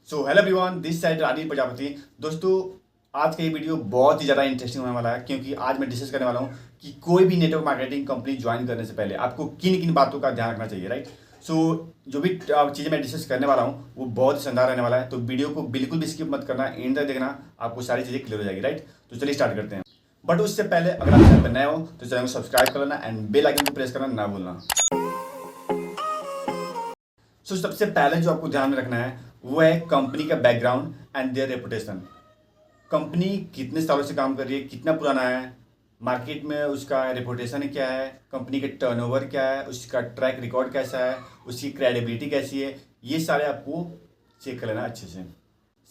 So hello everyone, this side Rajiv Prajapati. दोस्तों, आज का ये वीडियो बहुत ही ज़्यादा इंटरेस्टिंग होने वाला है क्योंकि आज मैं डिस्कस करने वाला हूँ कि कोई भी नेटवर्क मार्केटिंग कंपनी ज्वाइन करने से पहले आपको किन किन बातों का ध्यान रखना चाहिए, राइट। जो भी चीज़ें मैं डिस्कस करने वाला हूँ वो बहुत ही शानदार रहने वाला है, तो वीडियो को बिल्कुल भी स्किप मत करना, एंड तक देखना, आपको सारी चीज़ें क्लियर हो जाएगी, राइट। तो चलिए स्टार्ट करते हैं। बट उससे पहले अगर आप चैनल पर नए हो तो चैनल को सब्सक्राइब कर लेना एंड बेल आइकन को प्रेस करना ना भूलना। सबसे पहले जो आपको ध्यान में रखना है वो है कंपनी का background and their reputation. Company कितने सालों से काम कर रही है, कितना पुराना है, मार्केट में उसका रेपुटेशन क्या है, कंपनी के टर्नओवर क्या है, उसका ट्रैक रिकॉर्ड कैसा है, उसकी क्रेडिबिलिटी कैसी है, ये सारे आपको चेक कर लेना अच्छे से।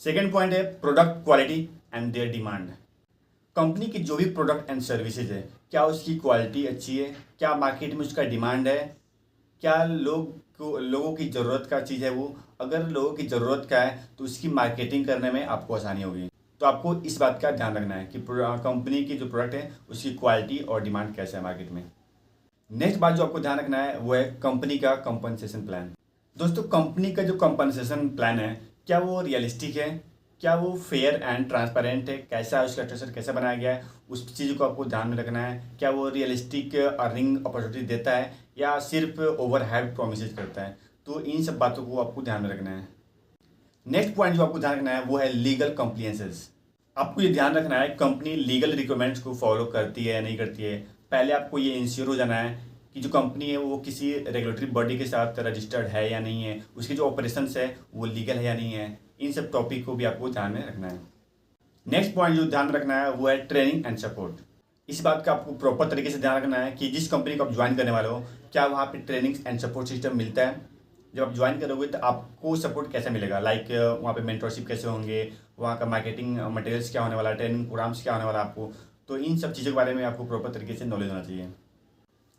सेकेंड पॉइंट है product quality and their demand. Company की जो भी प्रोडक्ट एंड सर्विसेज है, क्या उसकी क्वालिटी अच्छी है, क्या मार्केट में उसका डिमांड है, क्या लोगों की ज़रूरत का चीज़ है वो। अगर लोगों की ज़रूरत का है तो उसकी मार्केटिंग करने में आपको आसानी होगी। तो आपको इस बात का ध्यान रखना है कि कंपनी की जो प्रोडक्ट है उसकी क्वालिटी और डिमांड कैसा है मार्केट में। नेक्स्ट बात जो आपको ध्यान रखना है वो है कंपनी का कंपनसेशन प्लान। दोस्तों, कंपनी का जो कंपनसेशन प्लान है, क्या वो रियलिस्टिक है, क्या वो फेयर एंड ट्रांसपेरेंट है, कैसा है उसका स्ट्रक्चर, कैसा बनाया गया है, उस चीज़ को आपको ध्यान में रखना है। क्या वो रियलिस्टिक अर्निंग अपॉर्चुनिटी देता है या सिर्फ ओवरहेड प्रोमिस करता है, तो इन सब बातों को आपको ध्यान में रखना है। नेक्स्ट पॉइंट जो आपको ध्यान रखना है वो है लीगल कंप्लियंसेस। आपको ये ध्यान रखना है कंपनी लीगल रिक्वायरमेंट्स को फॉलो करती है या नहीं करती है। पहले आपको ये इंश्योर हो जाना है कि जो कंपनी है वो किसी रेगुलेटरी बॉडी के साथ रजिस्टर्ड है या नहीं है, उसके जो ऑपरेशंस है वो लीगल है या नहीं है। इन सब टॉपिक को भी आपको ध्यान में रखना है। नेक्स्ट पॉइंट जो ध्यान रखना है वो है ट्रेनिंग एंड सपोर्ट। इस बात का आपको प्रॉपर तरीके से ध्यान रखना है कि जिस कंपनी को आप ज्वाइन करने वाले हो, क्या वहाँ पे ट्रेनिंग एंड सपोर्ट सिस्टम मिलता है। जब आप ज्वाइन करोगे तो आपको सपोर्ट कैसे मिलेगा, लाइक वहाँ पे मेंटरशिप कैसे होंगे, वहाँ का मार्केटिंग मटेरियल्स क्या होने वाला है, ट्रेनिंग प्रोग्राम्स क्या होने वाला है आपको। तो इन सब चीज़ों के बारे में आपको प्रॉपर तरीके से नॉलेज होना चाहिए।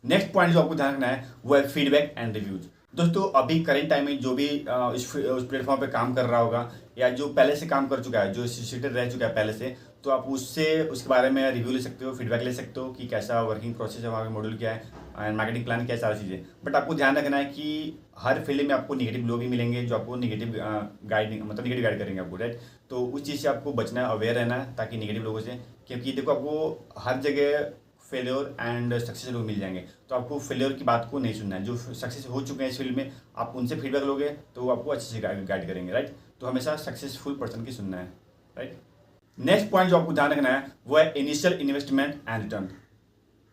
नेक्स्ट पॉइंट जो आपको ध्यान रखना है वो है फीडबैक एंड रिव्यूज। दोस्तों, अभी करेंट टाइम में जो भी उस प्लेटफॉर्म पे काम कर रहा होगा या जो पहले से काम कर चुका है, जो सीटेड रह चुका है पहले से, तो आप उससे उसके बारे में रिव्यू ले सकते हो, फीडबैक ले सकते हो कि कैसा वर्किंग प्रोसेस है, वहाँ का मॉड्यूल क्या है एंड मार्केटिंग प्लान क्या है, सारी चीज़ें। बट आपको ध्यान रखना है कि हर फील्ड में आपको निगेटिव लोग भी मिलेंगे जो आपको निगेटिव निगेटिव गाइड करेंगे आपको, राइट। तो उस चीज़ से आपको बचना है, अवेयर रहना है ताकि निगेटिव लोगों से, क्योंकि देखो आपको हर जगह फेलियर एंड सक्सेस लोग मिल जाएंगे, तो आपको फेलियर की बात को नहीं सुनना है। जो सक्सेस हो चुके हैं इस फील्ड में, आप उनसे फीडबैक लोगे तो वो आपको अच्छे से गाइड करेंगे, राइट। तो हमेशा सक्सेसफुल पर्सन की सुनना है, राइट। नेक्स्ट पॉइंट जो आपको ध्यान रखना है वो है initial investment and return.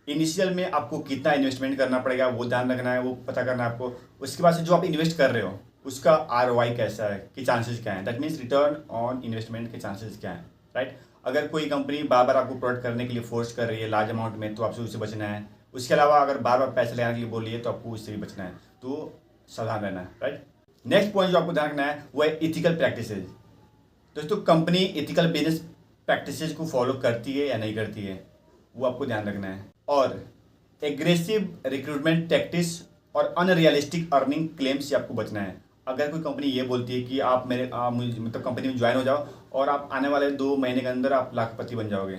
Initial में आपको कितना इन्वेस्टमेंट करना पड़ेगा वो ध्यान रखना है, वो पता करना है आपको। उसके बाद से जो आप इन्वेस्ट कर रहे हो उसका ROI कैसा है, कि चांसेस क्या है, that means return on investment के चांसेस क्या है, राइट। अगर कोई कंपनी बार बार आपको प्रोडक्ट करने के लिए फोर्स कर रही है लार्ज अमाउंट में, तो आपसे उससे बचना है। उसके अलावा अगर बार बार पैसे लगाने के लिए बोल रही है तो आपको उससे भी बचना है, तो सावधान रहना है, राइट। नेक्स्ट पॉइंट जो आपको ध्यान रखना है वो है इथिकल प्रैक्टिसेज। दोस्तों, कंपनी इथिकल बिजनेस प्रैक्टिसेज को फॉलो करती है या नहीं करती है, वो आपको ध्यान रखना है। और एग्रेसिव रिक्रूटमेंट टैक्टिक्स और अनरियलिस्टिक अर्निंग क्लेम से आपको बचना है। अगर कोई कंपनी ये बोलती है कि आप मतलब कंपनी में ज्वाइन हो जाओ और आप आने वाले 2 महीने के अंदर आप लाखपति बन जाओगे,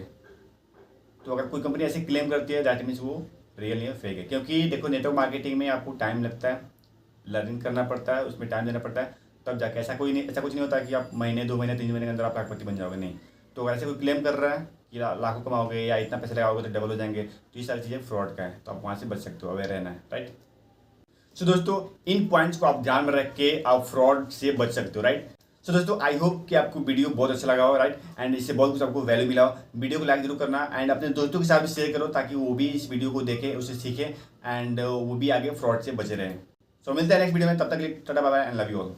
तो अगर कोई कंपनी ऐसे क्लेम करती है दैट मीन्स वो रियल नहीं है, फेक है। क्योंकि देखो, नेटवर्क मार्केटिंग में आपको टाइम लगता है, लर्निंग करना पड़ता है, उसमें टाइम देना पड़ता है, तब जाके ऐसा कुछ नहीं होता कि आप महीने 2 महीने 3 महीने के अंदर आप लाखपति बन जाओगे, नहीं। तो अगर ऐसे कोई क्लेम कर रहा है कि लाखों कमाओगे या इतना पैसा लगाओगे तो डबल हो जाएंगे, तो ये सारी चीज़ें फ्रॉड का है, तो आप वहाँ से बच सकते हो, अवेयर रहना है, राइट। सो दोस्तों, इन पॉइंट्स को आप ध्यान में रख के आप फ्रॉड से बच सकते हो, राइट। सो दोस्तों, आई होप कि आपको वीडियो बहुत अच्छा लगा हो, राइट, एंड इससे बहुत कुछ आपको वैल्यू मिला हो। वीडियो को लाइक जरूर करना एंड अपने दोस्तों के साथ भी शेयर करो ताकि वो भी इस वीडियो को देखें, उससे सीखें एंड वो भी आगे फ्रॉड से बचे रहें। सो मिलते हैं नेक्स्ट वीडियो में, तब तक के लिए tata bye bye and love you all.